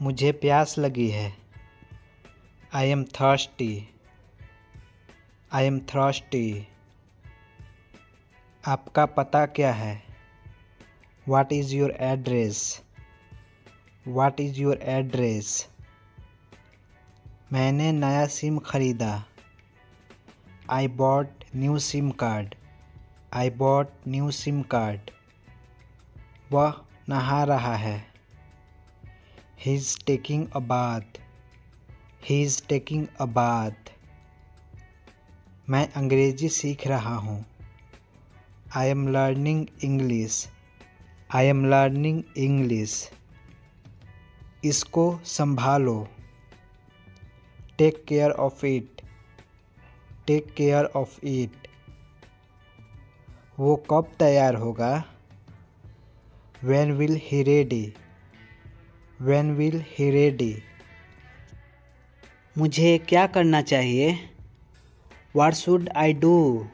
मुझे प्यास लगी है। I am thirsty. I am thirsty. आपका पता क्या है? What is your address? What is your address? मैंने नया सिम खरीदा। I bought new SIM card. I bought new SIM card. वह नहा रहा है। He is taking a bath. He is taking a bath. मैं अंग्रेज़ी सीख रहा हूँ। I am learning English. I am learning English. इसको संभालो। Take care of it. Take care of it. वो कब तैयार होगा? When will he ready? When will he ready? मुझे क्या करना चाहिए? What should I do?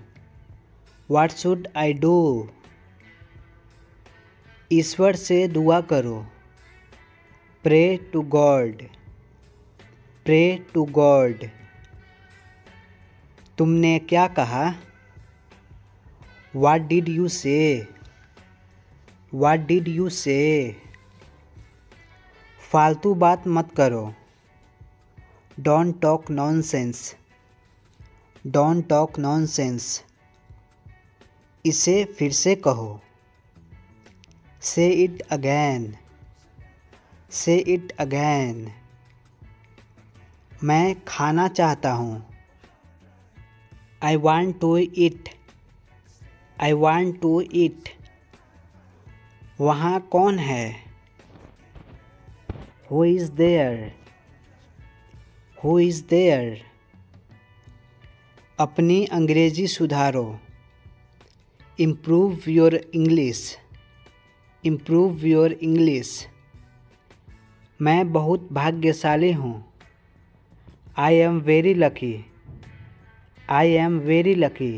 What should I do? ईश्वर से दुआ करो। Pray to God. Pray to God. तुमने क्या कहा? What did you say? What did you say? फालतू बात मत करो। Don't talk nonsense. Don't talk nonsense. इसे फिर से कहो। Say it again. Say it again. मैं खाना चाहता हूँ। I want to eat. I want to eat. वहाँ कौन है? Who is there? Who is there? अपनी अंग्रेजी सुधारो। Improve your English. Improve your English. मैं बहुत भाग्यशाली हूँ। I am very lucky. I am very lucky.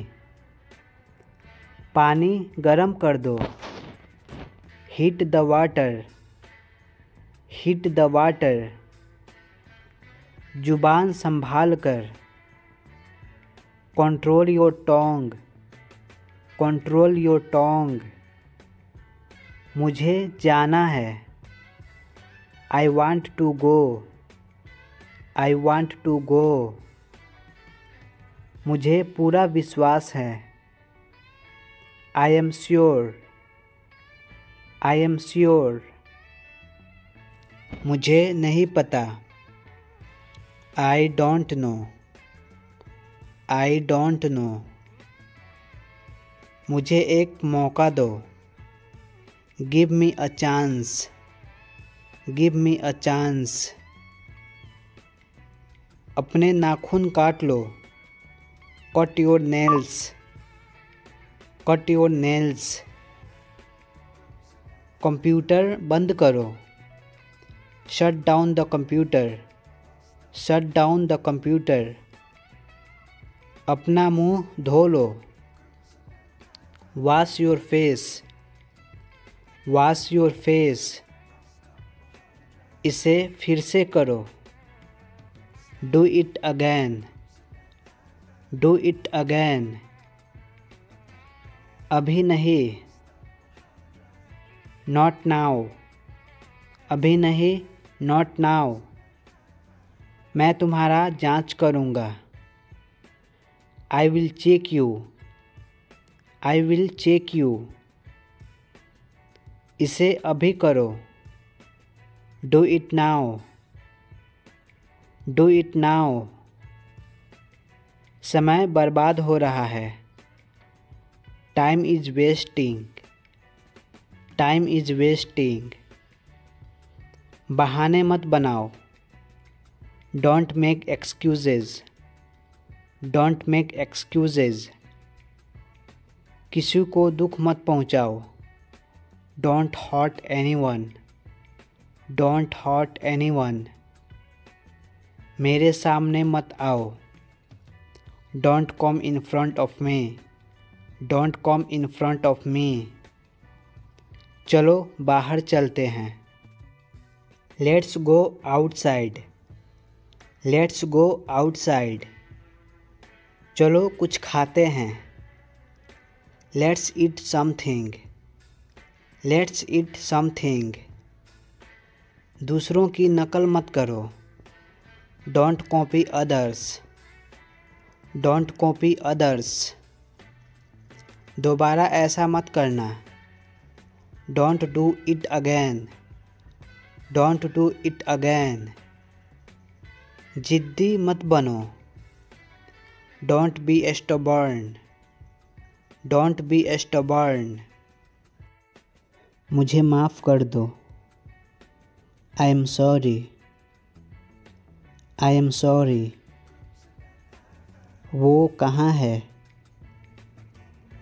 पानी गरम कर दो। Heat the water. Heat the water. जुबान संभाल कर। Control your tongue. Control your tongue. मुझे जाना है। I want to go. I want to go. मुझे पूरा विश्वास है। I am sure. I am sure. मुझे नहीं पता। I don't know. I don't know. मुझे एक मौका दो। Give me a chance. Give me a chance. अपने नाखून काट लो। Cut your nails. Cut your nails. Computer बंद करो। Shut down the computer. Shut down the computer. अपना मुंह धो लो। Wash your face. Wash your face. इसे फिर से करो। Do it again. Do it again. अभी नहीं। Not now. अभी नहीं। Not now. मैं तुम्हारा जांच करूँगा। I will check you. I will check you. इसे अभी करो। Do it now. Do it now. समय बर्बाद हो रहा है। Time is wasting. Time is wasting. बहाने मत बनाओ। Don't make excuses. Don't make excuses. किसी को दुख मत पहुंचाओ। Don't hurt anyone. Don't hurt anyone. मेरे सामने मत आओ। Don't come in front of me. Don't come in front of me. चलो बाहर चलते हैं। Let's go outside. Let's go outside. चलो कुछ खाते हैं। Let's eat something. Let's eat something. दूसरों की नकल मत करो। Don't copy others. Don't copy others. दोबारा ऐसा मत करना। Don't do it again. Don't do it again. जिद्दी मत बनो। Don't be stubborn. Don't be stubborn. मुझे माफ़ कर दो। I am sorry. I am sorry. वो कहाँ है?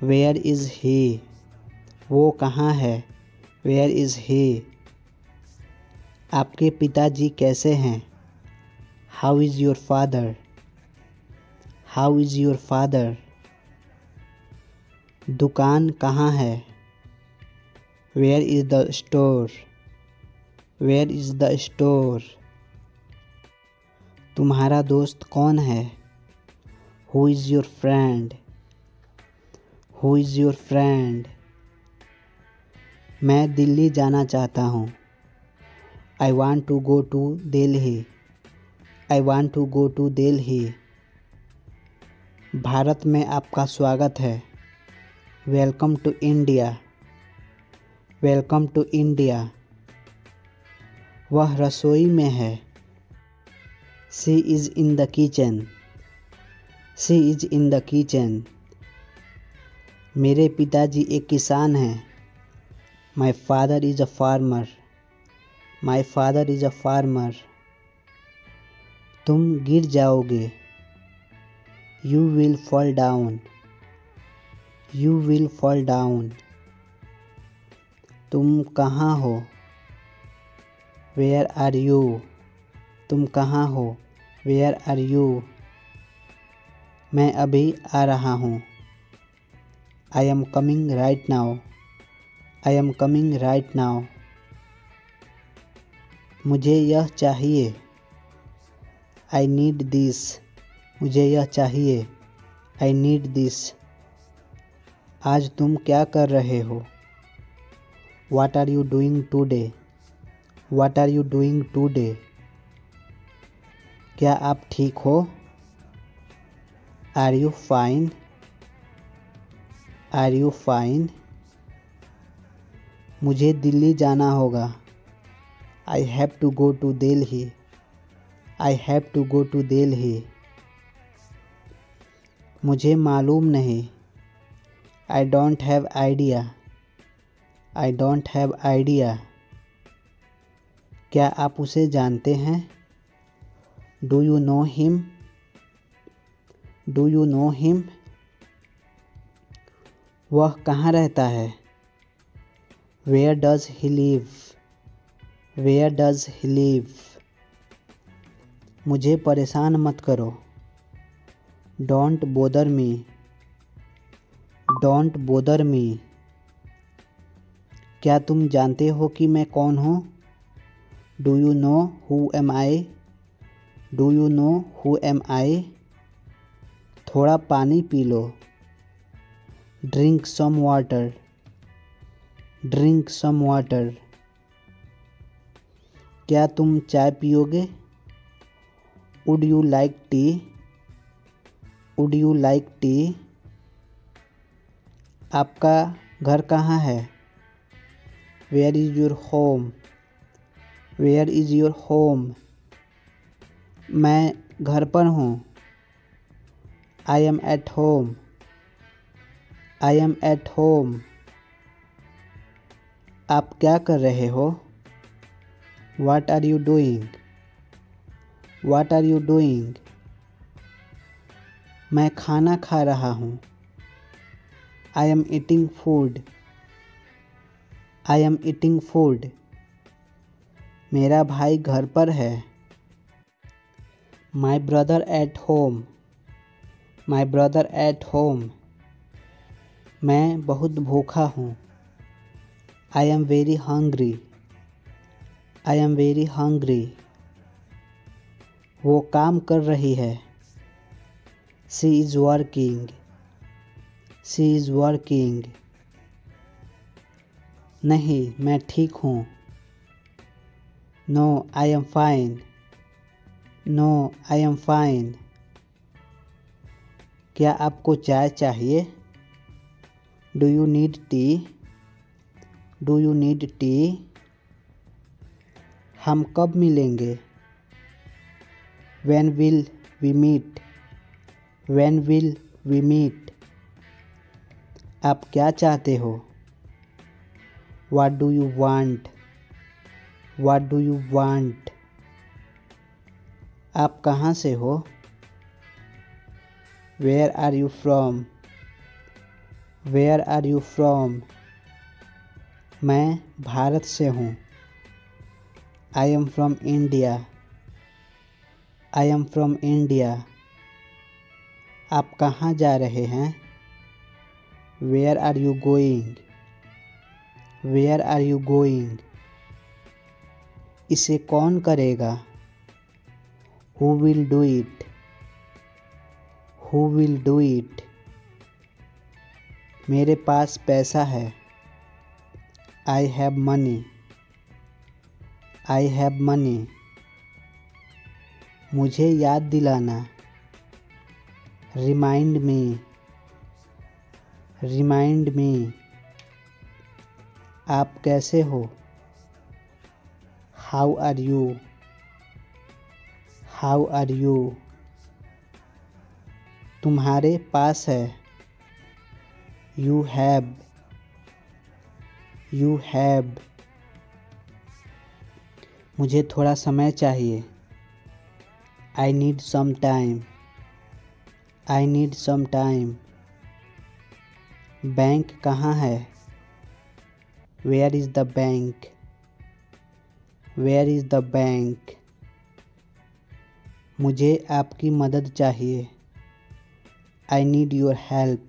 वेयर इज़ ही? वो कहाँ है? Where is he? आपके पिताजी कैसे हैं? How is your father? How is your father? दुकान कहाँ है? Where is the store? Where is the store? तुम्हारा दोस्त कौन है? Who is your friend? Who is your friend? मैं दिल्ली जाना चाहता हूँ। I want to go to Delhi. I want to go to Delhi. Bharat में आपका स्वागत है। Welcome to India. Welcome to India. वह रसोई में है। She is in the kitchen. She is in the kitchen. मेरे पिताजी एक किसान हैं। My father is a farmer. My father is a farmer. तुम गिर जाओगे। You will fall down. You will fall down. तुम कहाँ हो? Where are you? तुम कहाँ हो? Where are you? मैं अभी आ रहा हूँ। I am coming right now. I am coming right now. मुझे यह चाहिए। I need this. मुझे यह चाहिए। I need this. आज तुम क्या कर रहे हो? What are you doing today? What are you doing today? क्या आप ठीक हो? Are you fine? Are you fine? मुझे दिल्ली जाना होगा। I have to go to Delhi. I have to go to Delhi. मुझे मालूम नहीं। I don't have idea. I don't have idea. क्या आप उसे जानते हैं? Do you know him? Do you know him? वह कहाँ रहता है? Where does he live? Where does he live? मुझे परेशान मत करो। Don't bother me. Don't bother me. क्या तुम जानते हो कि मैं कौन हूँ? Do you know who am I? Do you know who am I? थोड़ा पानी P low. Drink some water. Drink some water. क्या तुम चाय पियोगे? Would you like tea? Would you like tea? आपका घर कहाँ है? Where is your home? Where is your home? मैं घर पर हूँ। I am at home. I am at home. आप क्या कर रहे हो? What are you doing? What are you doing? मैं खाना खा रहा हूँ। I am eating food. I am eating food. मेरा भाई घर पर है। My brother at home. My brother at home. मैं बहुत भूखा हूँ। I am very hungry. I am very hungry. वो काम कर रही है. She is working. She is working. नहीं, मैं ठीक हूँ. No, I am fine. No, I am fine. क्या आपको चाय चाहिए? Do you need tea? Do you need tea? हम कब मिलेंगे? When will we meet? When will we meet? आप क्या चाहते हो? What do you want? What do you want? आप कहाँ से हो? Where are you from? Where are you from? मैं भारत से हूँ. I am from India. I am from India. आप कहाँ जा रहे हैं? Where are you going? Where are you going? इसे कौन करेगा? Who will do it? Who will do it? मेरे पास पैसा है. I have money. I have money. मुझे याद दिलाना. Remind me. Remind me. आप कैसे हो? How are you? How are you? तुम्हारे पास है. You have. You have. मुझे थोड़ा समय चाहिए. I need some time. I need some time. Bank कहाँ है? Where is the bank? Where is the bank? मुझे आपकी मदद चाहिए. I need your help.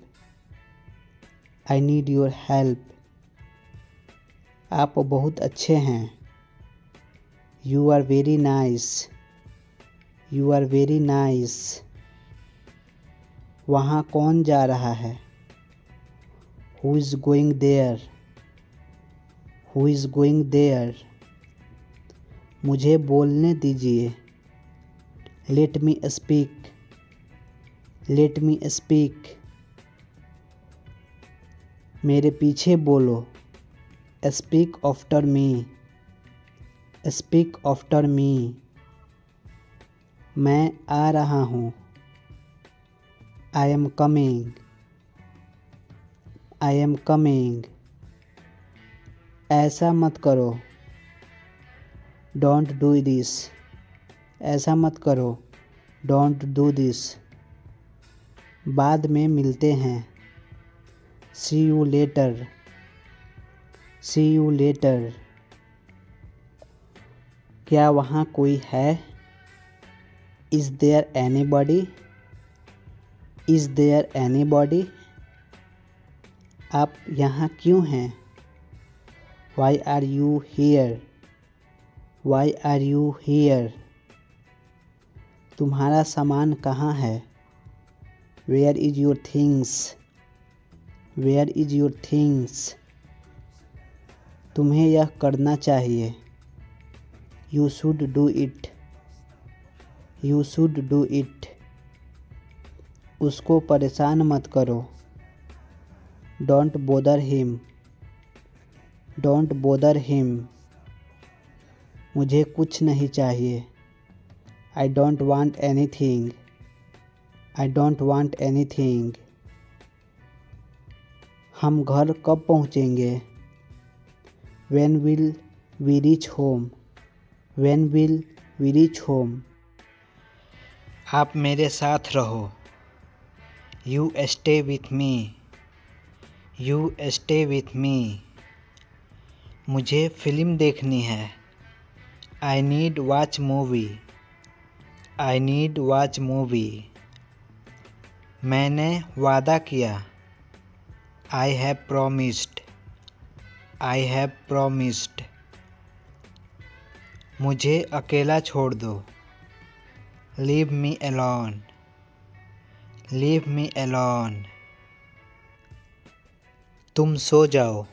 I need your help. आप बहुत अच्छे हैं. You are very nice. You are very nice. वहाँ कौन जा रहा है? Who is going there? Who is going there? मुझे बोलने दीजिए. Let me speak. Let me speak. मेरे पीछे बोलो. Speak after me. Speak after me. मैं आ रहा हूँ. I am coming. I am coming. ऐसा मत करो. Don't do this. ऐसा मत करो. Don't do this. बाद में मिलते हैं. See you later. See you later. क्या वहाँ कोई है? Is there anybody? Is there anybody? आप यहाँ क्यों हैं? Why are you here? Why are you here? तुम्हारा सामान कहाँ है? Where is your things? Where is your things? तुम्हें यह करना चाहिए. You should do it. You should do it. उसको परेशान मत करो. Don't bother him. Don't bother him. मुझे कुछ नहीं चाहिए. I don't want anything. I don't want anything. हम घर कब पहुँचेंगे? When will we reach home? When will we reach home? आप मेरे साथ रहो. You stay with me. You stay with me. मुझे फिल्म देखनी है. I need watch movie. I need watch movie. मैंने वादा किया. I have promised. I have promised. मुझे अकेला छोड़ दो। Leave me alone. Leave me alone. तुम सो जाओ।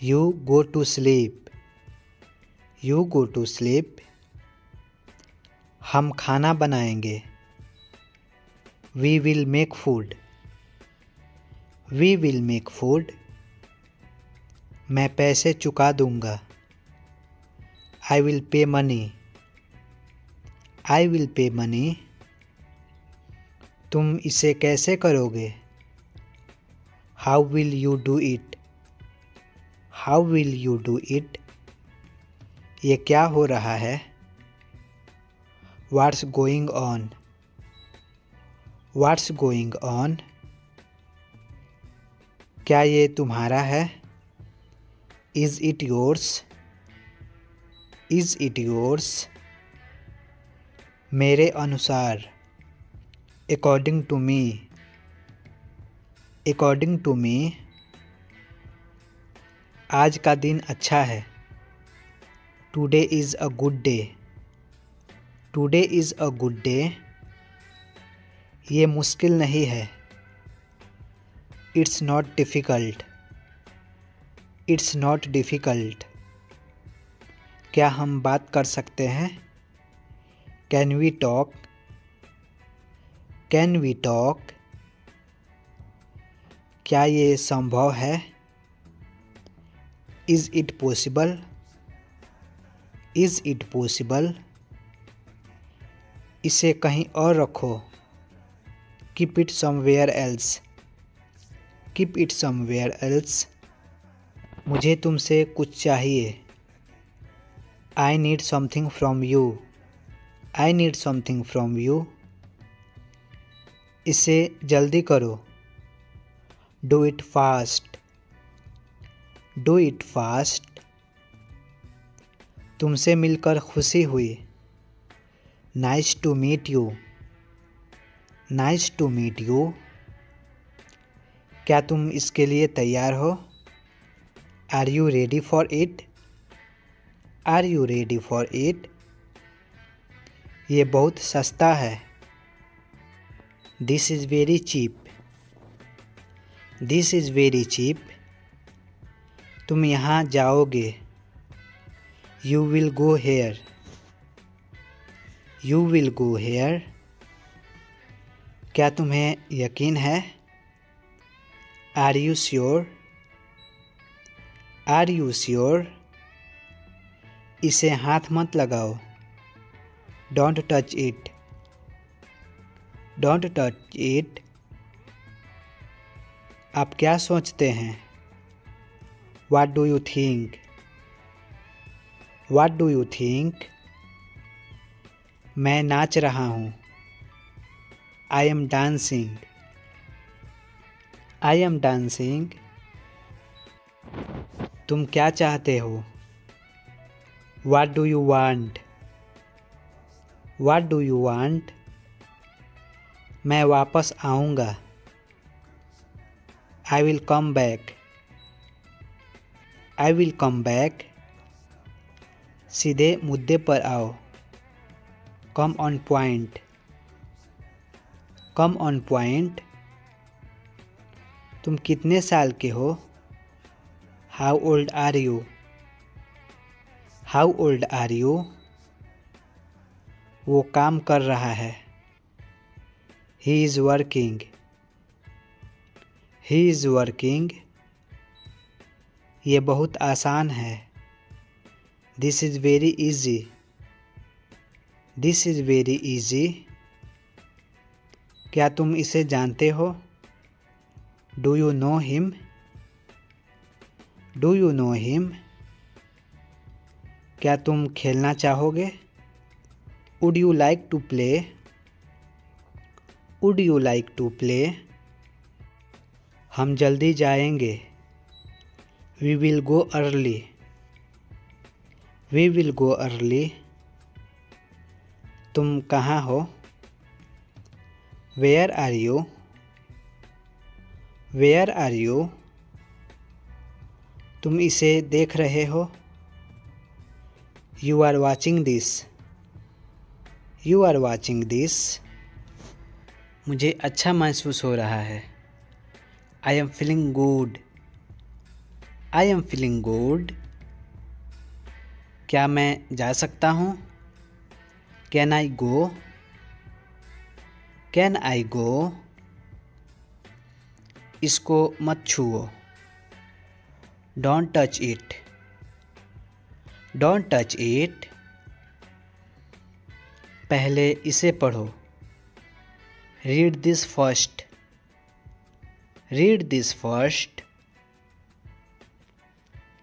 You go to sleep. You go to sleep. हम खाना बनाएंगे। We will make food. We will make food. मैं पैसे चुका दूंगा। I will pay money. I will pay money. तुम इसे कैसे करोगे? How will you do it? How will you do it? ये क्या हो रहा है? What's going on? What's going on? क्या ये तुम्हारा है? Is it yours? Is it yours? मेरे अनुसार। According to me. According to me. आज का दिन अच्छा है। Today is a good day. Today is a good day. ये मुश्किल नहीं है। It's not difficult. It's not difficult. क्या हम बात कर सकते हैं? Can we talk? Can we talk? क्या ये संभव है? Is it possible? Is it possible? इसे कहीं और रखो। Keep it somewhere else. Keep it somewhere else. मुझे तुमसे कुछ चाहिए। I need something from you. I need something from you. इसे जल्दी करो। Do it fast. Do it fast. तुमसे मिलकर खुशी हुई। Nice to meet you. Nice to meet you. क्या तुम इसके लिए तैयार हो? Are you ready for it? Are you ready for it? ये बहुत सस्ता है। This is very cheap. This is very cheap. तुम यहाँ जाओगे। You will go here. You will go here. क्या तुम्हें यकीन है? Are you sure? Are you sure? इसे हाथ मत लगाओ। Don't touch it. Don't touch it. आप क्या सोचते हैं? What do you think? What do you think? मैं नाच रहा हूँ। I am dancing. I am dancing. तुम क्या चाहते हो? What do you want? What do you want? मैं वापस आऊँगा। I will come back. I will come back. सीधे मुद्दे पर आओ। Come on point. Come on point. तुम कितने साल के हो? How old are you? How old are you? वो काम कर रहा है। He is working. He is working. ये बहुत आसान है। This is very easy. This is very easy. क्या तुम इसे जानते हो? Do you know him? Do you know him? क्या तुम खेलना चाहोगे? Would you like to play? Would you like to play? हम जल्दी जाएंगे। We will go early. We will go early. तुम कहाँ हो? Where are you? Where are you? तुम इसे देख रहे हो? You are watching this. You are watching this. मुझे अच्छा महसूस हो रहा है. I am feeling good. I am feeling good. क्या मैं जा सकता हूँ? Can I go? Can I go? इसको मत छुओ. Don't touch it. Don't touch it. पहले इसे पढ़ो. Read this first. Read this first.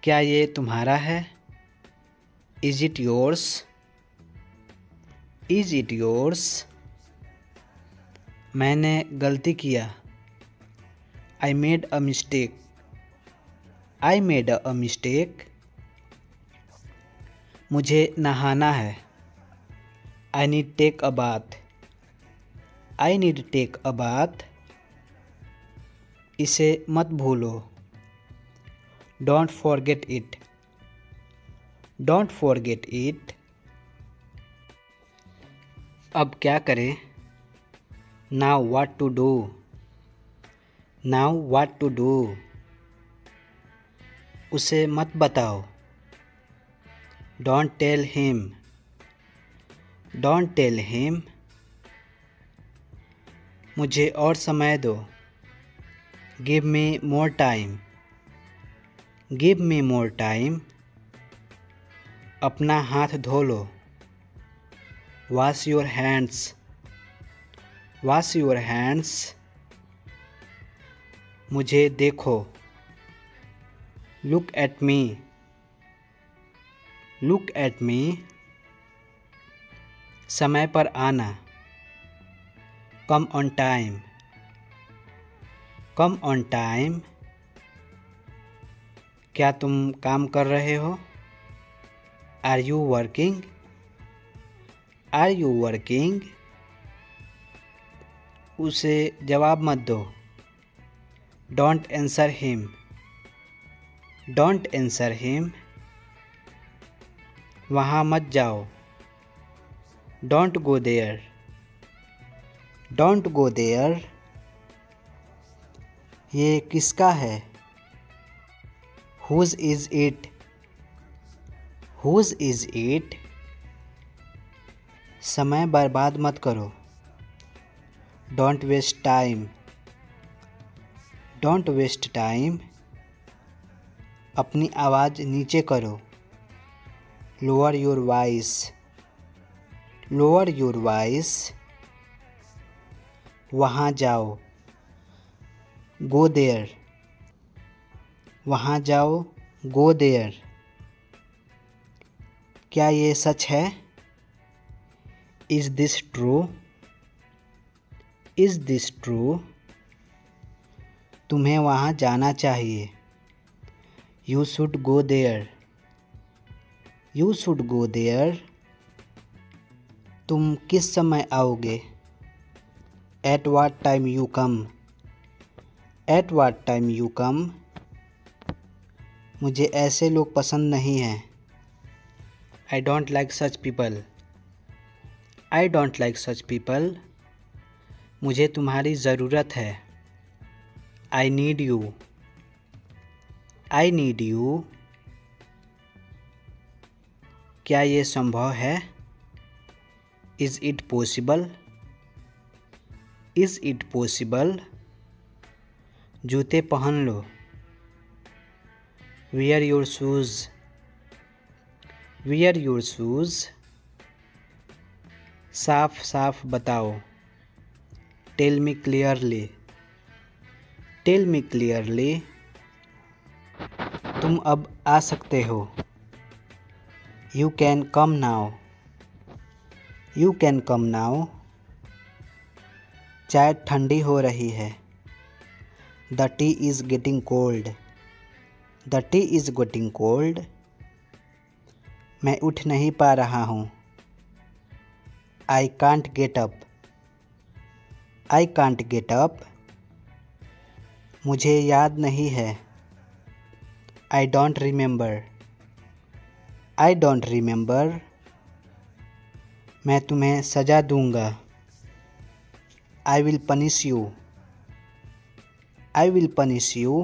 क्या ये तुम्हारा है? Is it yours? Is it yours? मैंने गलती किया. I made a mistake. I made a mistake. मुझे नहाना है. I need take a bath. I need take a bath. इसे मत भूलो. Don't forget it. Don't forget it. अब क्या करें? Now what to do? Now what to do? उसे मत बताओ. Don't tell him. Don't tell him. मुझे और समय दो. Give me more time. Give me more time. अपना हाथ धो लो. Wash your hands. Wash your hands. मुझे देखो. Look at me. Look at me. समय पर आना. Come on time. Come on time. क्या तुम काम कर रहे हो? Are you working? Are you working? उसे जवाब मत दो. Don't answer him. Don't answer him. वहाँ मत जाओ. Don't go there. Don't go there. ये किसका है? Whose is it? Whose is it? समय बर्बाद मत करो. Don't waste time. Don't waste time. अपनी आवाज़ नीचे करो. Lower your voice. Lower your voice. वहाँ जाओ. Go there. वहाँ जाओ. Go there. क्या ये सच है? Is this true? Is this true? तुम्हें वहाँ जाना चाहिए. You should go there. You should go there. तुम किस समय आओगे? At what time you come? At what time you come? मुझे ऐसे लोग पसंद नहीं हैं. I don't like such people. I don't like such people. मुझे तुम्हारी ज़रूरत है. I need you. I need you. क्या ये संभव है? Is it possible? Is it possible? जूते पहन लो. Wear your shoes. Wear your shoes. साफ साफ बताओ. Tell me clearly. Tell me clearly. तुम अब आ सकते हो. You can come now. You can come now. चाय ठंडी हो रही है. The tea is getting cold. The tea is getting cold. मैं उठ नहीं पा रहा हूँ. I can't get up. I can't get up. मुझे याद नहीं है. I don't remember. I don't remember, मैं तुम्हें सजा दूंगा। I will punish you, I will punish you.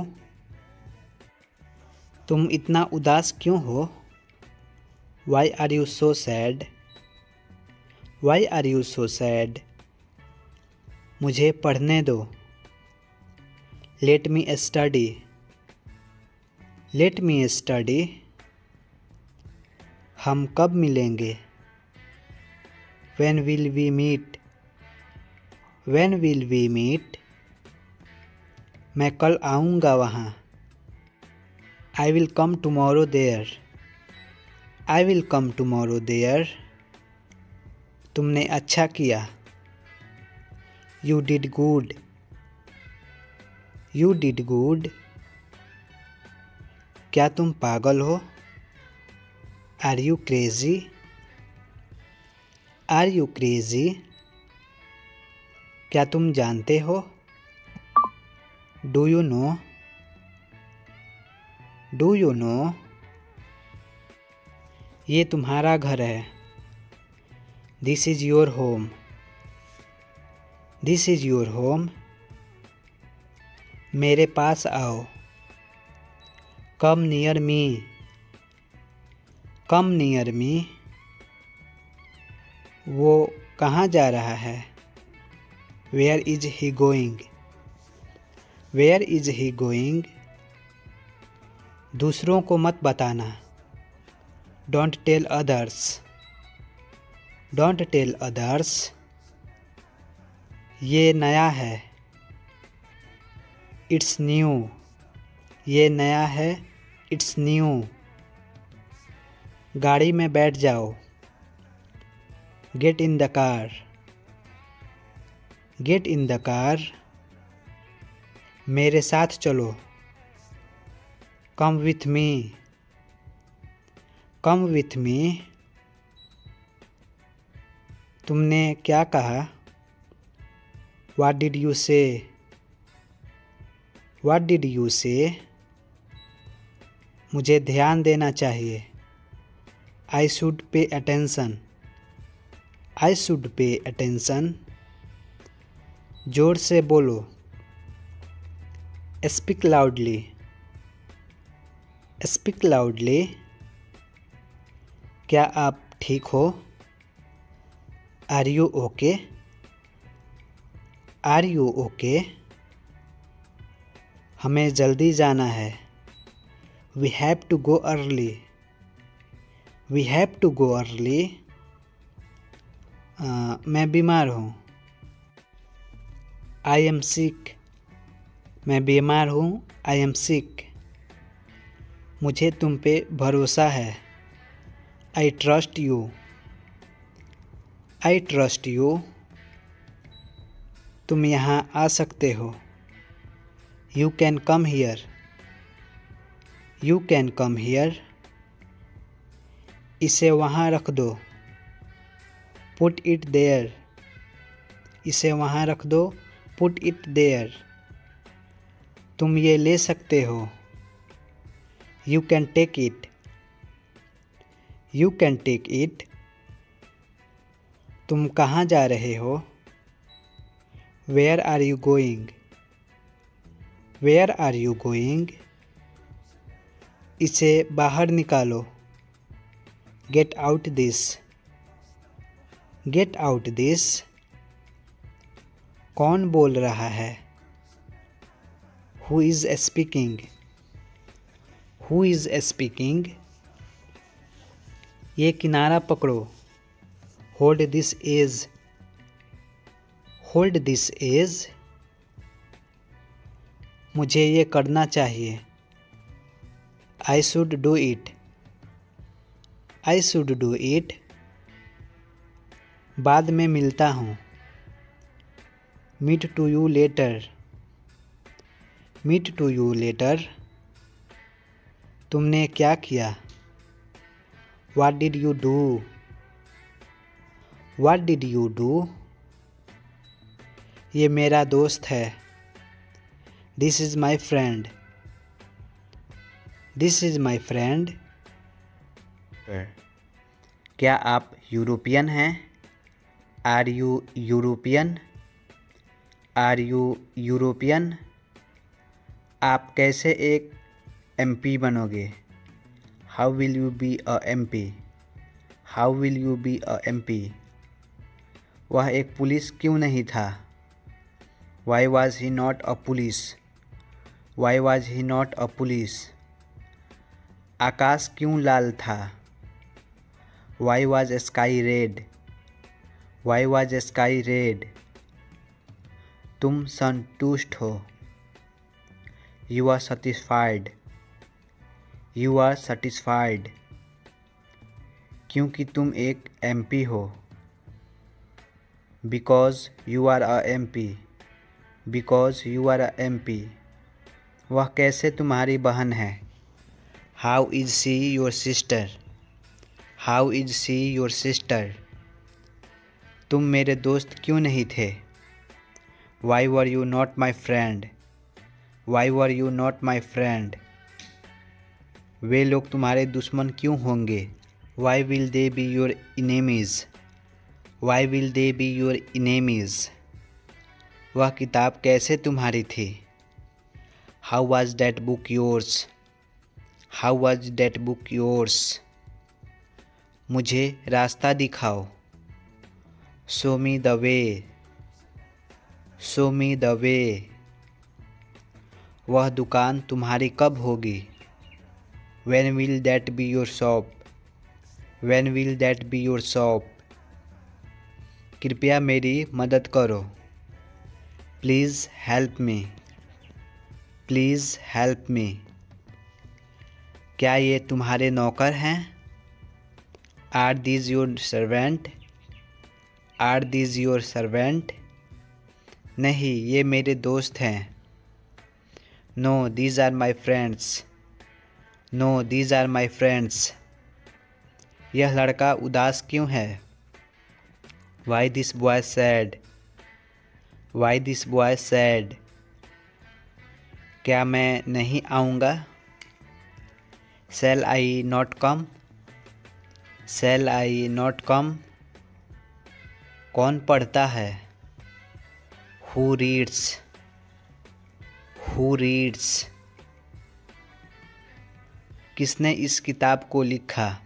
तुम इतना उदास क्यों हो? Why are you so sad, why are you so sad. मुझे पढ़ने दो। Let me study, let me study. हम कब मिलेंगे? When will we meet, when will we meet. मैं कल आऊँगा वहाँ। I will come tomorrow there, I will come tomorrow there. तुमने अच्छा किया। You did good, you did good. क्या तुम पागल हो? Are you crazy, are you crazy. क्या तुम जानते हो? Do you know, do you know. ये तुम्हारा घर है। This is your home, this is your home. मेरे पास आओ। Come near me, come near me. वो कहाँ जा रहा है? Where is he going, where is he going. दूसरों को मत बताना। Don't tell others, don't tell others. ये नया है। इट्स न्यू, ये नया है। It's new. गाड़ी में बैठ जाओ। Get in the car, get in the car. मेरे साथ चलो। Come with me, come with me. तुमने क्या कहा? What did you say, what did you say. मुझे ध्यान देना चाहिए। I should pay attention, I should pay attention. जोर से बोलो। Speak loudly, speak loudly. क्या आप ठीक हो? Are you okay, are you okay. हमें जल्दी जाना है। We have to go early, we have to go early. मैं बीमार हूँ। आई एम सिक, मैं बीमार हूँ। I am sick. मुझे तुम पे भरोसा है। I trust you, I trust you. तुम यहाँ आ सकते हो। You can come here, you can come here. इसे वहाँ रख दो। पुट इट देयर, इसे वहाँ रख दो। Put it there. तुम ये ले सकते हो। You can take it, you can take it. तुम कहाँ जा रहे हो? Where are you going, where are you going. इसे बाहर निकालो। Get out this, get out this. कौन बोल रहा है? Who is speaking, who is speaking. ये किनारा पकड़ो। Hold this edge, hold this edge. मुझे ये करना चाहिए। I should do it, I should do it. बाद में मिलता हूँ। Meet to you later, meet to you later. तुमने क्या किया? What did you do, what did you do. ये मेरा दोस्त है। This is my friend, this is my friend. क्या आप यूरोपियन हैं? Are you European? Are you European? आप कैसे एक MP बनोगे? How will you be a MP? How will you be a MP? वह एक पुलिस क्यों नहीं था? Why was he not a police? Why was he not a police? आकाश क्यों लाल था? Why was sky red? Why was sky red? तुम संतुष्ट हो? You are satisfied? You are satisfied? क्योंकि तुम एक MP हो। Because you are a MP? Because you are a MP? वह कैसे तुम्हारी बहन है? How is she your sister? How is she your sister? तुम मेरे दोस्त क्यों नहीं थे? Y were you not my friend? Why were you not my friend? वे लोग तुम्हारे दुश्मन क्यों होंगे? Why will they be your enemies? Why will they be your enemies? वह किताब कैसे तुम्हारी थी? How was that book yours? How was that book yours? मुझे रास्ता दिखाओ। Show me the way. Show me the way. वह दुकान तुम्हारी कब होगी? When will that be your shop? When will that be your shop? कृपया मेरी मदद करो। Please help me. Please help me. क्या ये तुम्हारे नौकर हैं? Are these your servant? Are these your servant? नहीं, ये मेरे दोस्त हैं। No, these are my friends. No, these are my friends. यह लड़का उदास क्यों है? Why this boy sad? Why this boy sad? क्या मैं नहीं आऊँगा? Shall I not come? Shall I not come? कौन पढ़ता है? Who reads? Who reads? किसने इस किताब को लिखा?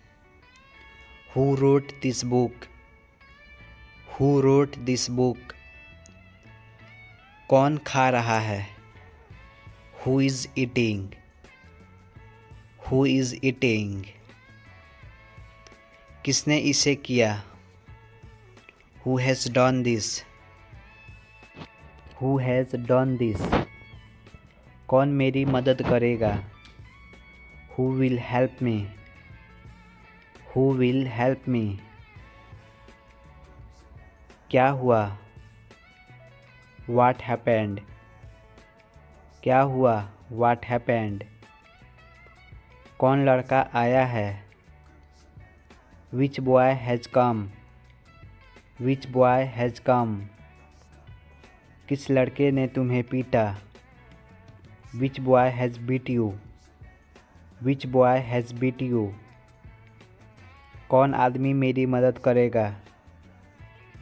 Who wrote this book? Who wrote this book? कौन खा रहा है? Who is eating? Who is eating? किसने इसे किया? Who has done this? Who has done this? कौन मेरी मदद करेगा? Who will help me? Who will help me? क्या हुआ? What happened? क्या हुआ? What happened? कौन लड़का आया है? Which boy has come? Which boy has come? किस लड़के ने तुम्हें पीटा? Which boy has beat you? Which boy has beat you? कौन आदमी मेरी मदद करेगा?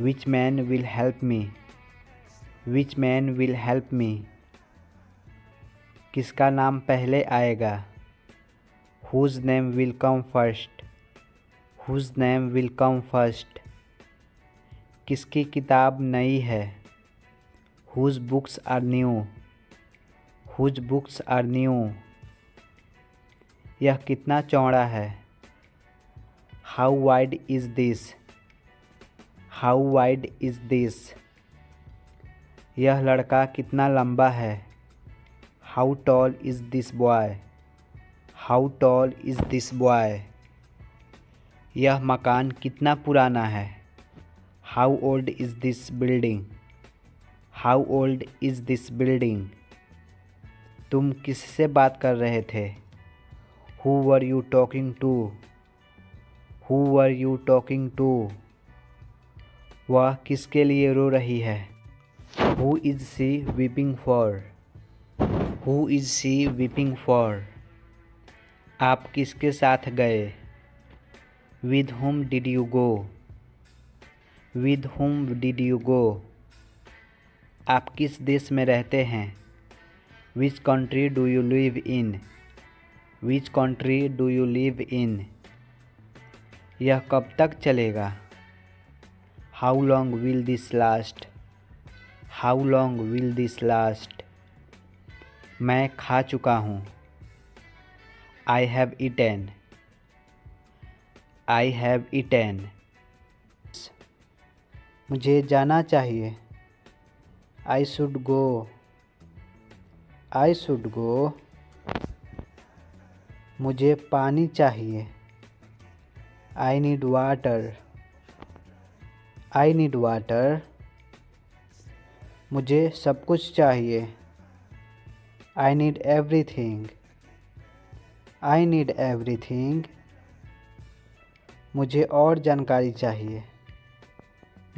Which man will help me? Which man will help me? किसका नाम पहले आएगा? Whose name will come first? Whose name will come first? किसकी किताब नई है? Whose books are new? Whose books are new? यह कितना चौड़ा है? How wide is this? How wide is this? यह लड़का कितना लंबा है? How tall is this boy? How tall is this boy? यह मकान कितना पुराना है? How old is this building? How old is this building? तुम किससे बात कर रहे थे? Who were you talking to? Who were you talking to? वह किसके लिए रो रही है? Who is she weeping for? Who is she weeping for? आप किसके साथ गए? With whom did you go, with whom did you go. आप किस देश में रहते हैं, which country do you live in, which country do you live in. यह कब तक चलेगा, how long will this last, how long will this last. मैं खा चुका हूँ, I have eaten, I have eaten. मुझे जाना चाहिए, I should go, I should go. मुझे पानी चाहिए, I need water, I need water. मुझे सब कुछ चाहिए, I need everything, I need everything. मुझे और जानकारी चाहिए,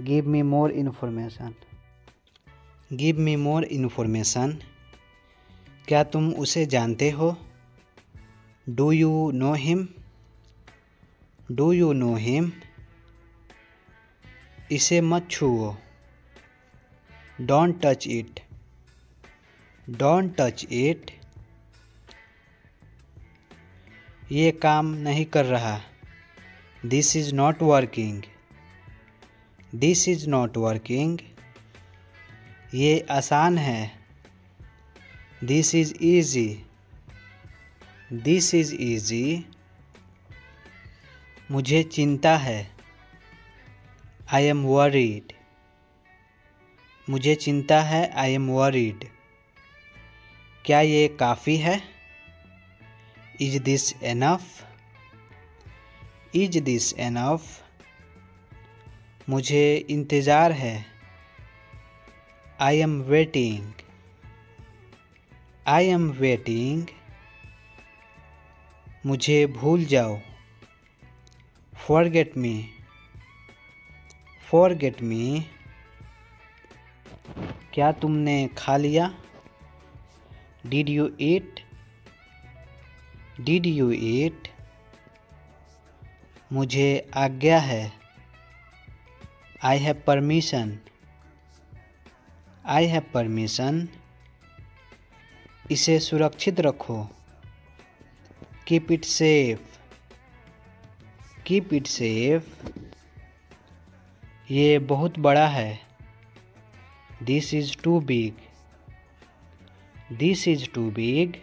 give me more information, give me more information. क्या तुम उसे जानते हो, do you know him, do you know him. इसे मत छुओ, don't touch it, don't touch it. ये काम नहीं कर रहा, this is not working, this is not working. ये आसान है, this is easy, this is easy. मुझे चिंता है, आई एम वरीड, मुझे चिंता है, आई एम वरीड। क्या ये काफ़ी है, is this enough, is this enough. मुझे इंतज़ार है, I am waiting, I am waiting. मुझे भूल जाओ, फॉरगेट मी, फॉरगेट मी। क्या तुमने खा लिया, did you eat, did you eat. मुझे आज्ञा है, I have permission, I have permission. इसे सुरक्षित रखो, keep it safe, keep it safe. ये बहुत बड़ा है, this is too big, this is too big.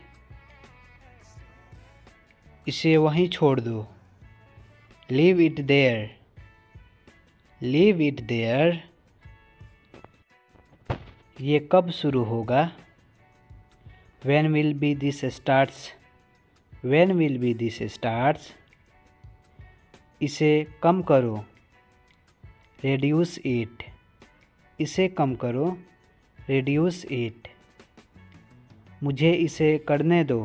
इसे वहीं छोड़ दो, leave it there, leave it there. ये कब शुरू होगा, when will be this starts, when will be this starts. इसे कम करो, रेड्यूस इट, इसे कम करो, रेड्यूस इट। मुझे इसे करने दो,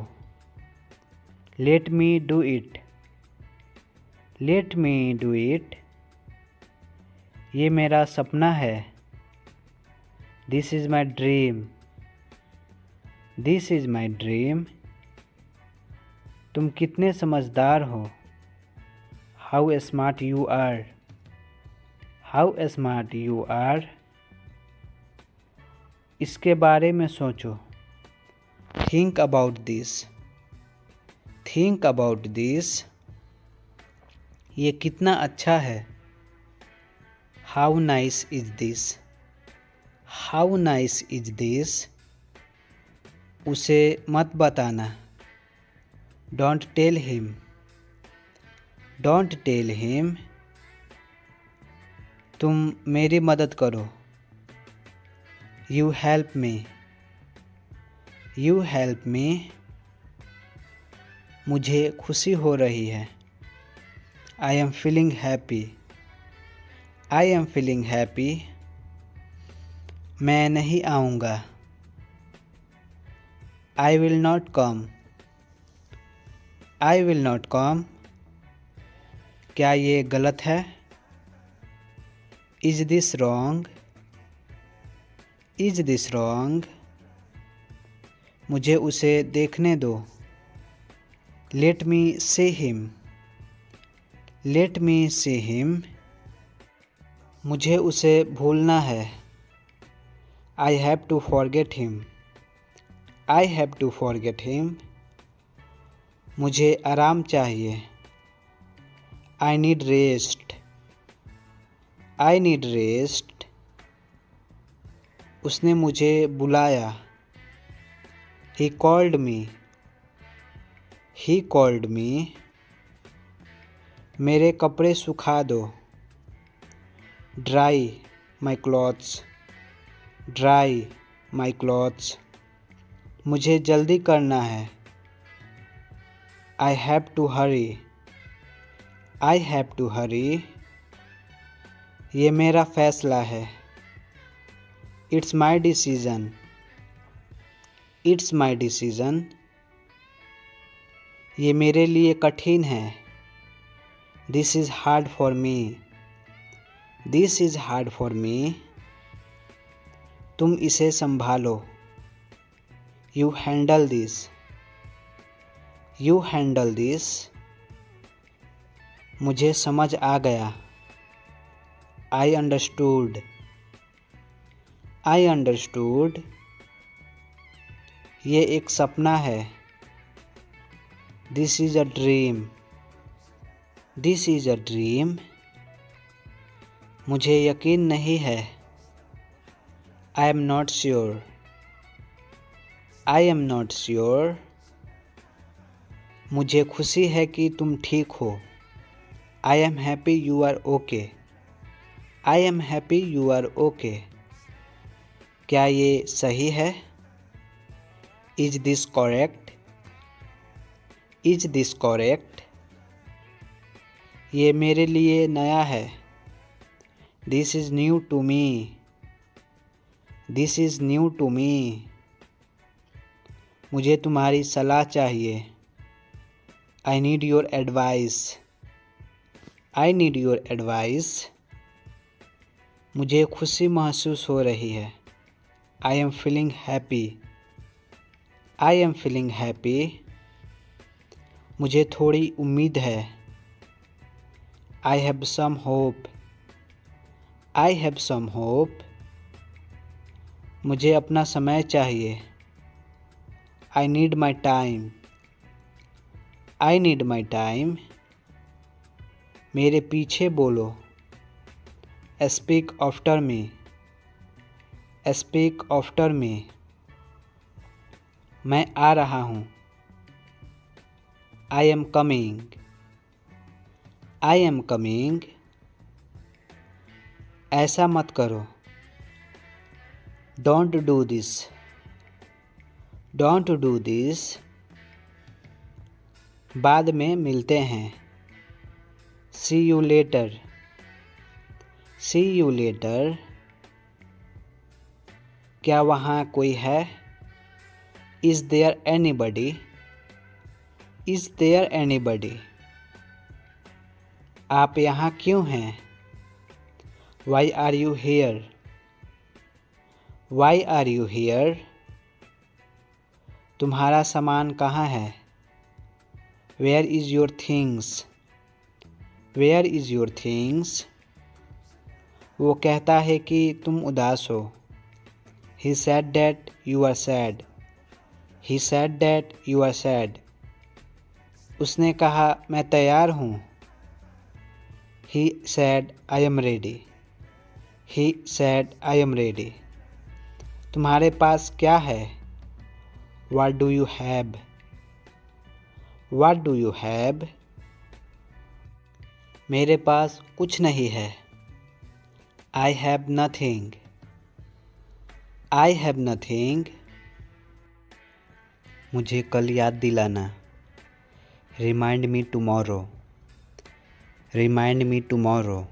let me do it, let me do it. ये मेरा सपना है, this is my dream, this is my dream. तुम कितने समझदार हो, how smart you are, how smart you are. इसके बारे में सोचो, think about this, think about this. ये कितना अच्छा है, how nice is this, how nice is this. उसे मत बताना, don't tell him, don't tell him. तुम मेरी मदद करो, you help me, you help me. मुझे खुशी हो रही है, I am feeling happy, I am feeling happy. मैं नहीं आऊँगा, I will not come, I will not come. क्या ये गलत है, is this wrong, is this wrong. मुझे उसे देखने दो, let me see him, let me see him. मुझे उसे भूलना है। I have to forget him. I have to forget him. मुझे आराम चाहिए। I need rest. I need rest. उसने मुझे बुलाया। He called me. He called me. मेरे कपड़े सुखा दो। Dry my clothes. Dry my clothes. मुझे जल्दी करना है। I have to hurry. I have to hurry. ये मेरा फैसला है। It's my decision. It's my decision. ये मेरे लिए कठिन है। This is hard for me. This is hard for me. तुम इसे संभालो। You handle this. You handle this. मुझे समझ आ गया। I understood. I understood. ये एक सपना है। This is a dream. This is a dream. मुझे यकीन नहीं है। I am not sure. I am not sure. मुझे खुशी है कि तुम ठीक हो। I am happy you are okay. I am happy you are okay. क्या ये सही है? Is this correct? Is this correct? ये मेरे लिए नया है। This is new to me. This is new to me. मुझे तुम्हारी सलाह चाहिए। I need your advice. I need your advice. मुझे खुशी महसूस हो रही है। I am feeling happy. I am feeling happy. मुझे थोड़ी उम्मीद है। I have some hope. I have some hope. मुझे अपना समय चाहिए। I need my time. I need my time. मेरे पीछे बोलो। Speak after me. Speak after me. मैं आ रहा हूँ। I am coming. I am coming. ऐसा मत करो। Don't do this. Don't do this. बाद में मिलते हैं। See you later. See you later. क्या वहाँ कोई है? Is there anybody? Is there anybody? आप यहाँ क्यों हैं? Why are you here? Why are you here? तुम्हारा सामान कहाँ है? Where is your things? Where is your things? वो कहता है कि तुम उदास हो। He said that you are sad. He said that you are sad. उसने कहा मैं तैयार हूँ। He said I am ready. He said I am ready. तुम्हारे पास क्या है? What do you have? What do you have? मेरे पास कुछ नहीं है। I have nothing. I have nothing. मुझे कल याद दिलाना। Remind me tomorrow. Remind me tomorrow.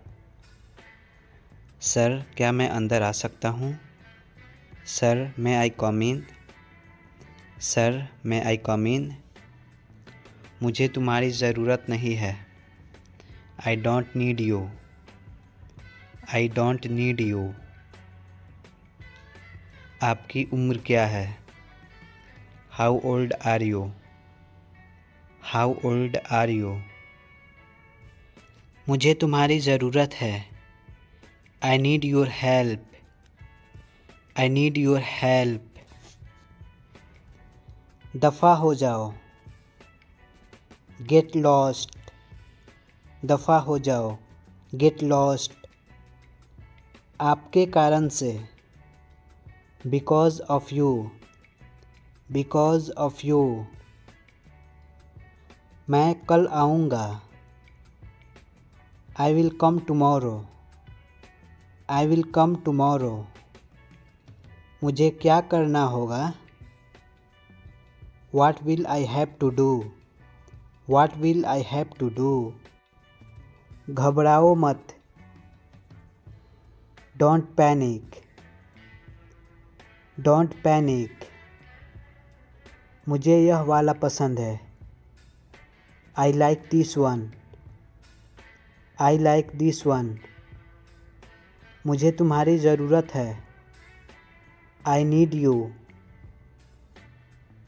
Sir क्या मैं अंदर आ सकता हूँ? Sir may I come in? Sir may I come in? मुझे तुम्हारी ज़रूरत नहीं है। I don't need you. I don't need you. आपकी उम्र क्या है? How old are you? How old are you? मुझे तुम्हारी ज़रूरत है। आई need your help. I need your help. दफ़ा हो जाओ। Get lost. दफ़ा हो जाओ। Get lost. आपके कारण से। Because of you. Because of you. मैं कल आऊँगा। I will come tomorrow. I will come tomorrow. मुझे क्या करना होगा? What will I have to do? What will I have to do? घबराओ मत। Don't panic. Don't panic. मुझे यह वाला पसंद है। I like this one. I like this one. मुझे तुम्हारी ज़रूरत है। I need you.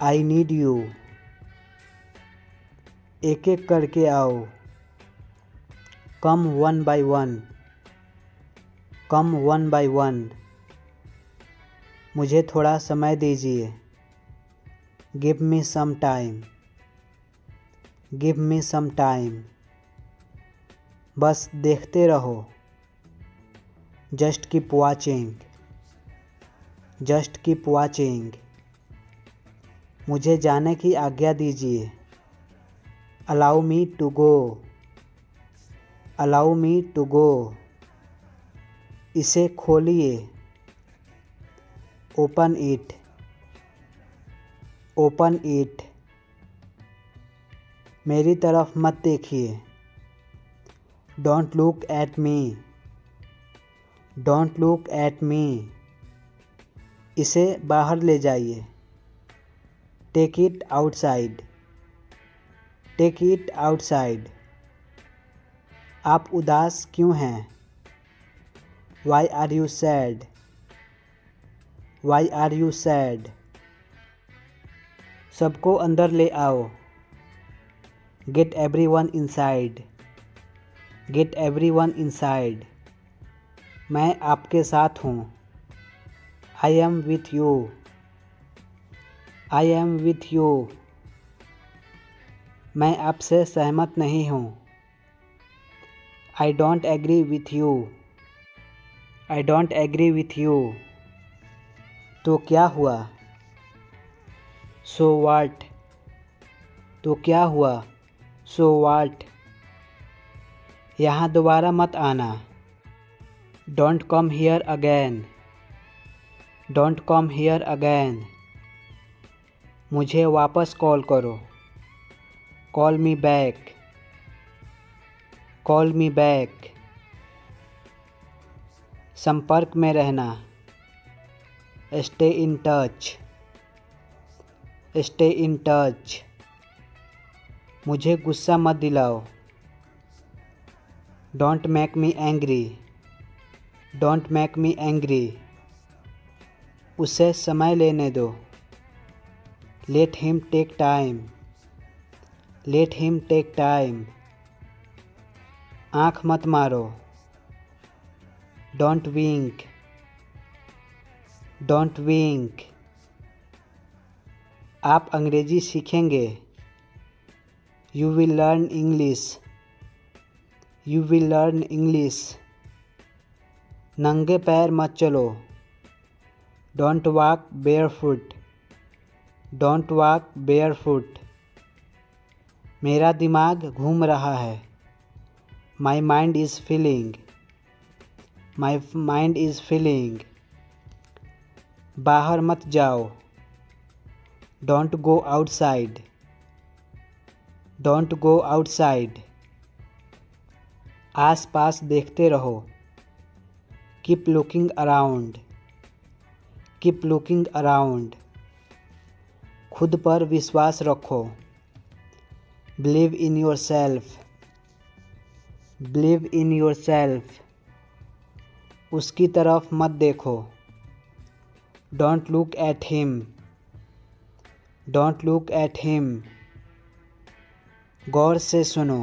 I need you. एक एक करके आओ। Come one by one. Come one by one. मुझे थोड़ा समय दीजिए। Give me some time. Give me some time. बस देखते रहो। Just keep watching. Just keep watching. मुझे जाने की आज्ञा दीजिए। Allow me to go. Allow me to go. इसे खोलिए। Open it. Open it. मेरी तरफ मत देखिए। Don't look at me. Don't look at me. इसे बाहर ले जाइए। Take it outside. Take it outside. आप उदास क्यों हैं? Why are you sad? Why are you sad? सबको अंदर ले आओ। Get everyone inside. Get everyone inside. मैं आपके साथ हूँ। I am with you. I am with you. मैं आपसे सहमत नहीं हूँ। I don't agree with you. I don't agree with you. तो क्या हुआ? So what? तो क्या हुआ? So what? यहाँ दोबारा मत आना। Don't come here again. Don't come here again. मुझे वापस कॉल करो। Call me back. Call me back. संपर्क में रहना। Stay in touch. Stay in touch. मुझे गुस्सा मत दिलाओ। Don't make me angry. Don't make me angry. उसे समय लेने दो। Let him take time. Let him take time. आँख मत मारो। Don't wink. Don't wink. आप अंग्रेजी सीखेंगे। You will learn English. You will learn English. नंगे पैर मत चलो। Don't walk barefoot. Don't walk barefoot. मेरा दिमाग घूम रहा है। My mind is feeling. My mind is feeling. बाहर मत जाओ। Don't go outside. Don't go outside. आस पास देखते रहो। Keep looking around. Keep looking around. खुद पर विश्वास रखो। Believe in yourself. Believe in yourself. उसकी तरफ मत देखो। Don't look at him. Don't look at him. गौर से सुनो।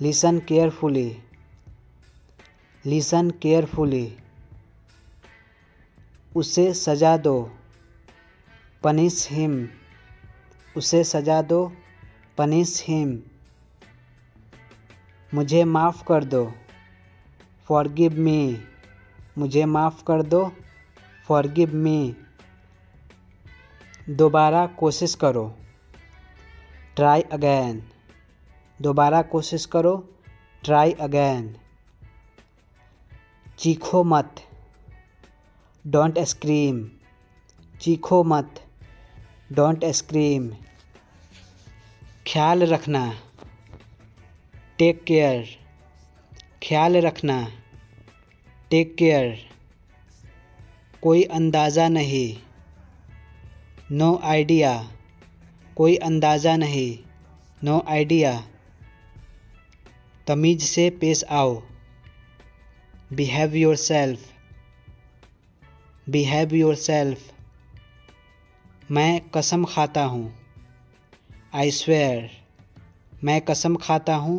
Listen carefully, listen carefully. उसे सजा दो, पनिश हिम, उसे सजा दो, पनिश हिम। मुझे माफ़ कर दो, फॉरगिव मी, मुझे माफ़ कर दो, फॉरगिव मी। दोबारा कोशिश करो, ट्राई अगैन, दोबारा कोशिश करो, ट्राई अगैन। चीखो मत, डोंट स्क्रीम, चीखो मत, डोंट स्क्रीम। ख्याल रखना, टेक केयर, ख्याल रखना, टेक केयर। कोई अंदाज़ा नहीं, नो आइडिया, कोई अंदाज़ा नहीं, नो आइडिया। तमीज़ से पेश आओ, बिहेव योरसेल्फ, बिहेव योरसेल्फ। मैं कसम खाता हूँ, आई स्वेयर, मैं कसम खाता हूँ,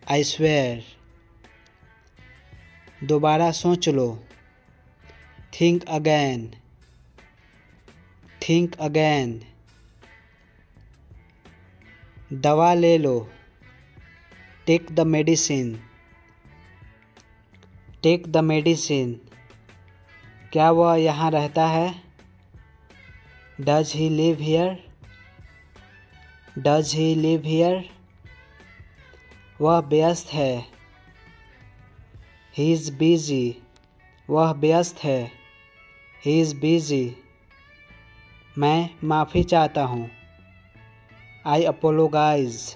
आई स्वेयर। दोबारा सोच लो, थिंक अगैन, थिंक अगैन। दवा ले लो, take the medicine, take the medicine. क्या वह यहाँ रहता है, does he live here, does he live here. वह व्यस्त है, ही इज़ बिजी, वह व्यस्त है, ही इज़ बिजी। मैं माफ़ी चाहता हूँ, आई अपोलोगाइज,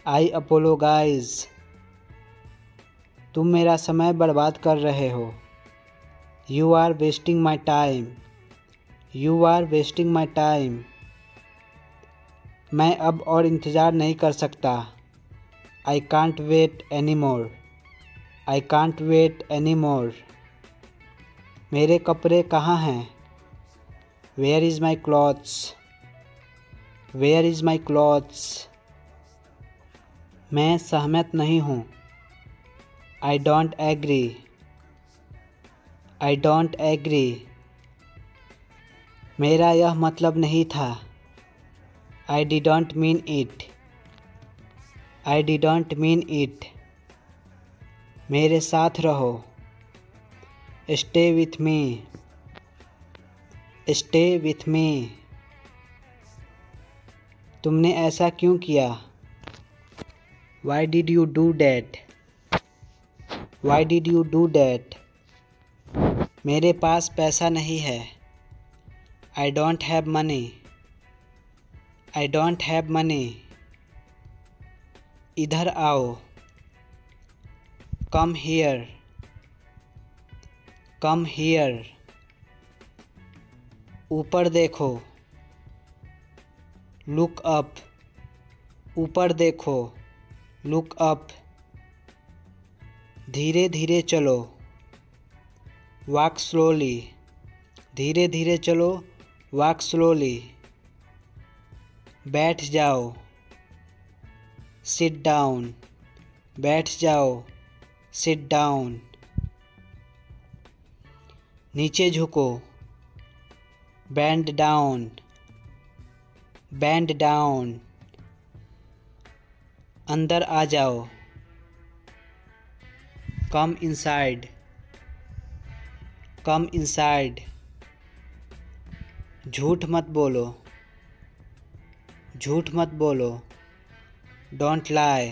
आई अपोलोगाइज। तुम मेरा समय बर्बाद कर रहे हो, you are wasting my time, you are wasting my time. मैं अब और इंतज़ार नहीं कर सकता, I can't wait any more, I can't wait any more. मेरे कपड़े कहाँ हैं, where is my clothes, where is my clothes. मैं सहमत नहीं हूँ, I don't agree, I don't agree. मेरा यह मतलब नहीं था, I didn't mean it, I didn't mean it. मेरे साथ रहो, stay with me, stay with me. तुमने ऐसा क्यों किया, why did you do that, why did you do that. मेरे पास पैसा नहीं है, I don't have money, I don't have money. इधर आओ, कम हियर, कम हियर। ऊपर देखो, लुक अप, ऊपर देखो, लुक अप। धीरे धीरे चलो, वॉक स्लोली, धीरे धीरे चलो, वॉक स्लोली। बैठ जाओ, सिट डाउन, बैठ जाओ, सिट डाउन। नीचे झुको, बेंड डाउन, बेंड डाउन। अंदर आ जाओ, कम इनसाइड, कम इनसाइड। झूठ मत बोलो, झूठ मत बोलो, डोंट लाई।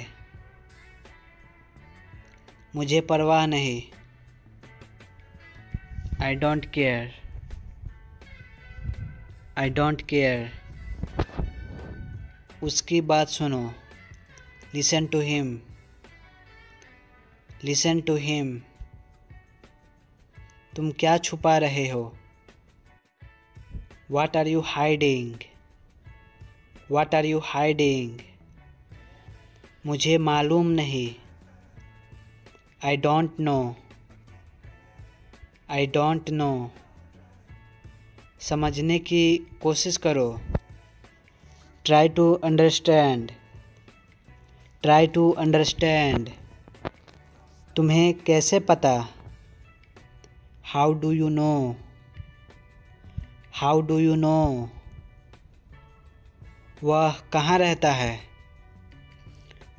मुझे परवाह नहीं, I don't care, I don't care. उसकी बात सुनो, listen to him, listen to him. तुम क्या छुपा रहे हो, what are you hiding, what are you hiding. मुझे मालूम नहीं, I don't know, I don't know. समझने की कोशिश करो, try to understand, try to understand. तुम्हें कैसे पता? How do you know? How do you know? वह कहाँ रहता है?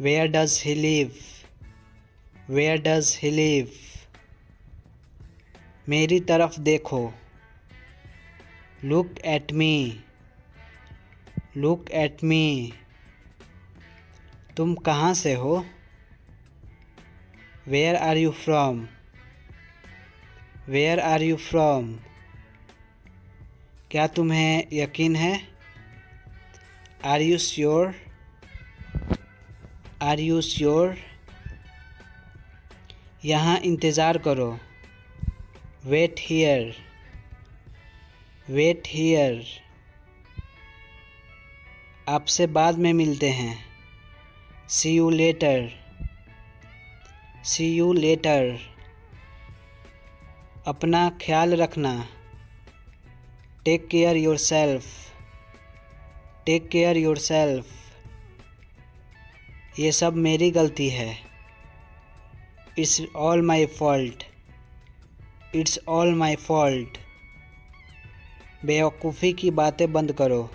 Where does he live? Where does he live? मेरी तरफ देखो। Look at me. Look at me. तुम कहाँ से हो? Where are you from? Where are you from? क्या तुम्हें यकीन है? Are you sure? Are you sure? यहाँ इंतज़ार करो। Wait here. Wait here. आपसे बाद में मिलते हैं। See you later. See you later. अपना ख्याल रखना। Take care your self. Take care your self. ये सब मेरी गलती है। It's all my fault. It's all my fault. बेवकूफ़ी की बातें बंद करो।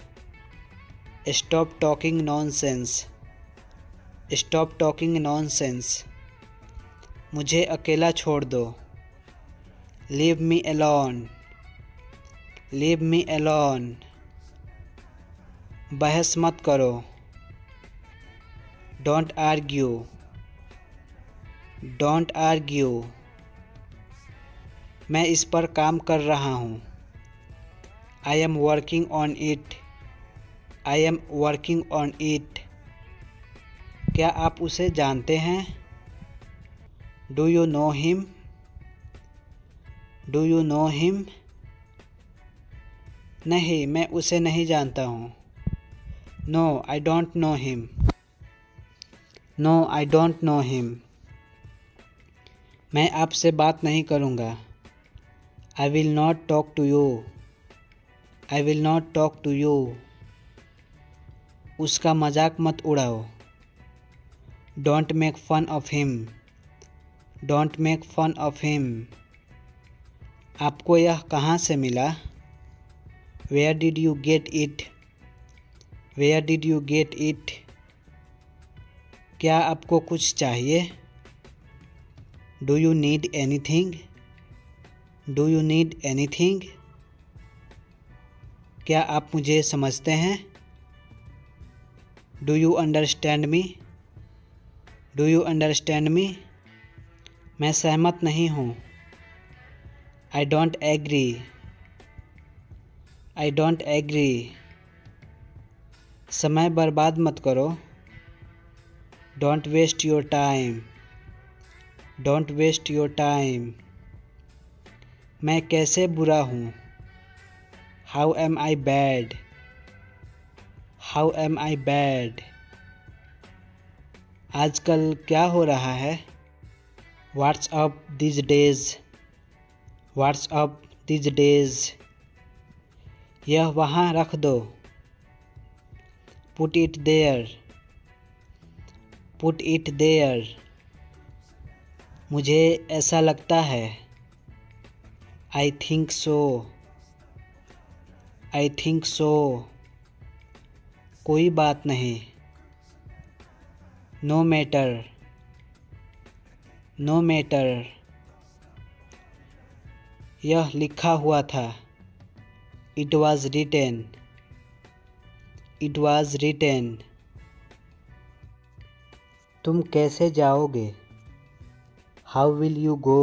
Stop talking nonsense. Stop talking nonsense. मुझे अकेला छोड़ दो। Leave me alone. Leave me alone. बहस मत करो। Don't argue. Don't argue. मैं इस पर काम कर रहा हूँ। I am working on it. I am working on it. क्या आप उसे जानते हैं? Do you know him? Do you know him? नहीं, मैं उसे नहीं जानता हूँ। No I don't know him. No I don't know him. मैं आपसे बात नहीं करूँगा। I will not talk to you. I will not talk to you. उसका मजाक मत उड़ाओ। Don't make fun of him. Don't make fun of him. आपको यह कहाँ से मिला? Where did you get it? Where did you get it? क्या आपको कुछ चाहिए? Do you need anything? Do you need anything? क्या आप मुझे समझते हैं? Do you understand me? Do you understand me? मैं सहमत नहीं हूँ। I don't agree. I don't agree. समय बर्बाद मत करो। Don't waste your time. Don't waste your time. मैं कैसे बुरा हूँ? How am I bad? How am I bad? आजकल क्या हो रहा है? What's up these days? What's up these days? यह वहाँ रख दो। Put it there. Put it there. मुझे ऐसा लगता है। I think so. I think so. कोई बात नहीं। No matter. No matter. यह लिखा हुआ था। It was written. It was written. तुम कैसे जाओगे? How will you go?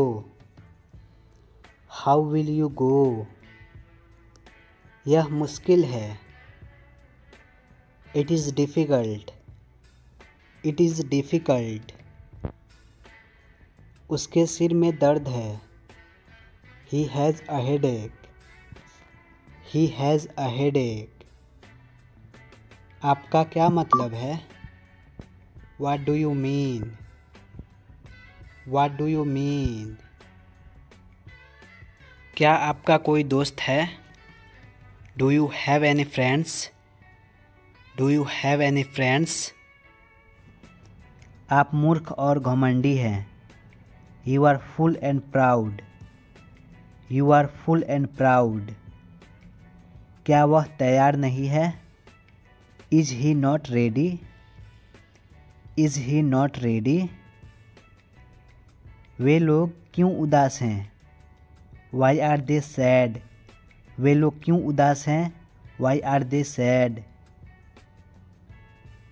How will you go? यह मुश्किल है। It is difficult. It is difficult. उसके सिर में दर्द है। He has a headache. He has a headache. आपका क्या मतलब है? What do you mean? What do you mean? क्या आपका कोई दोस्त है? Do you have any friends? Do you have any friends? आप मूर्ख और घमंडी हैं। You are fool and proud. You are fool and proud. क्या वह तैयार नहीं है? Is he not ready? Is he not ready? वे लोग क्यों उदास हैं? Why are they sad? वे लोग क्यों उदास हैं? Why are they sad?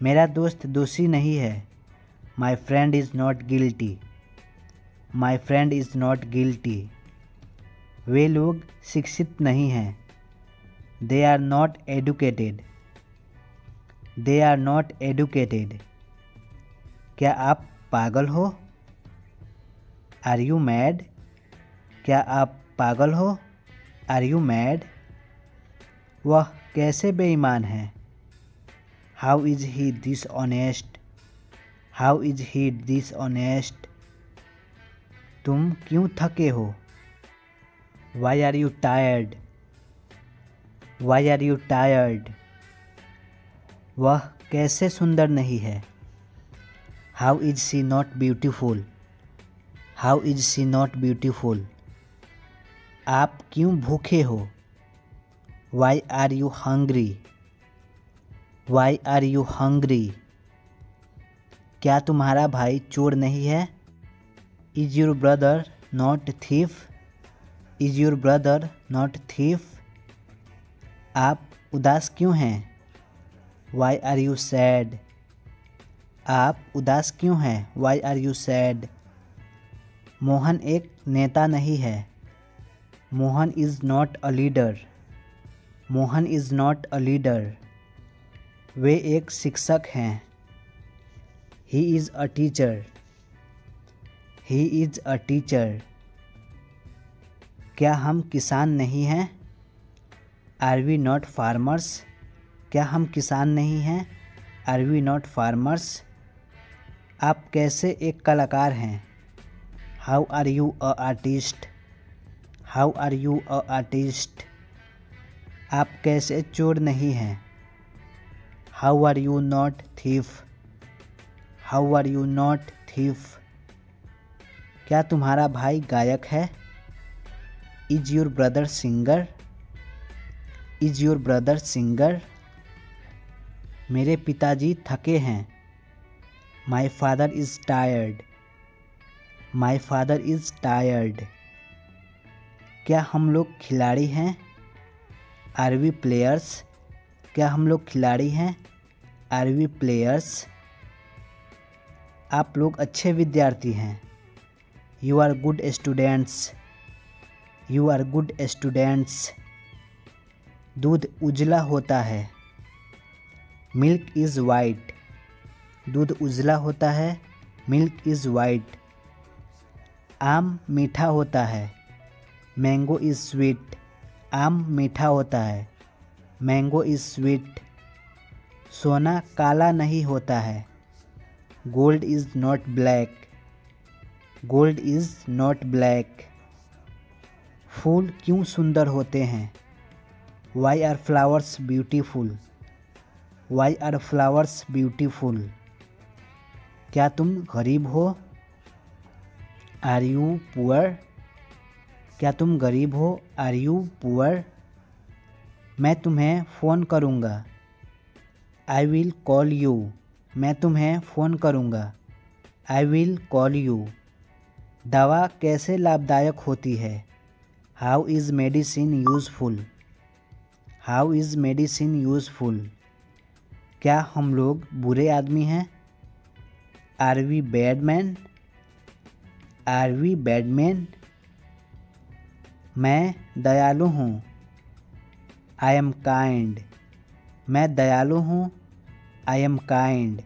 मेरा दोस्त दोषी नहीं है। My friend is not guilty. My friend is not guilty. वे लोग शिक्षित नहीं हैं। They are not educated. They are not educated. क्या आप पागल हो? Are you mad? क्या आप पागल हो? Are you mad? वह कैसे बेईमान है? How is he dishonest? How is he dishonest? तुम क्यों थके हो? Why are you tired? Why are you tired? वह कैसे सुंदर नहीं है? How is she not beautiful? How is she not beautiful? आप क्यों भूखे हो? Why are you hungry? Why are you hungry? क्या तुम्हारा भाई चोर नहीं है? Is your brother not thief? Is your brother not thief? आप उदास क्यों हैं? Why are you sad? आप उदास क्यों हैं? Why are you sad? Mohan एक नेता नहीं है। Mohan is not a leader. Mohan is not a leader. वे एक शिक्षक हैं। He is a teacher. He is a teacher. क्या हम किसान नहीं हैं? Are we not farmers? क्या हम किसान नहीं हैं? Are we not farmers? आप कैसे एक कलाकार हैं? How are you a artist? How are you a artist? आप कैसे चोर नहीं हैं? How are you not thief? How are you not thief? क्या तुम्हारा भाई गायक है? Is your brother singer? Is your brother singer? मेरे पिताजी थके हैं। My father is tired. My father is tired. क्या हम लोग खिलाड़ी हैं? Are we players? क्या हम लोग खिलाड़ी हैं? Are we players? आप लोग अच्छे विद्यार्थी हैं। You are good students. You are good students. दूध उजला होता है। Milk is white. दूध उजला होता है। Milk is white. आम मीठा होता है। Mango is sweet. आम मीठा होता है। Mango is sweet. सोना काला नहीं होता है। Gold is not black. Gold is not black. फूल क्यों सुंदर होते हैं? Why are flowers beautiful? Why are flowers beautiful? क्या तुम गरीब हो? Are you poor? क्या तुम गरीब हो? Are you poor? मैं तुम्हें फ़ोन करूँगा। I will call you. मैं तुम्हें फ़ोन करूँगा। I will call you. दवा कैसे लाभदायक होती है? How is medicine useful? How is medicine useful? क्या हम लोग बुरे आदमी हैं? Are we bad man? Are we bad man? मैं दयालु हूँ। I am kind. मैं दयालु हूँ। I am kind.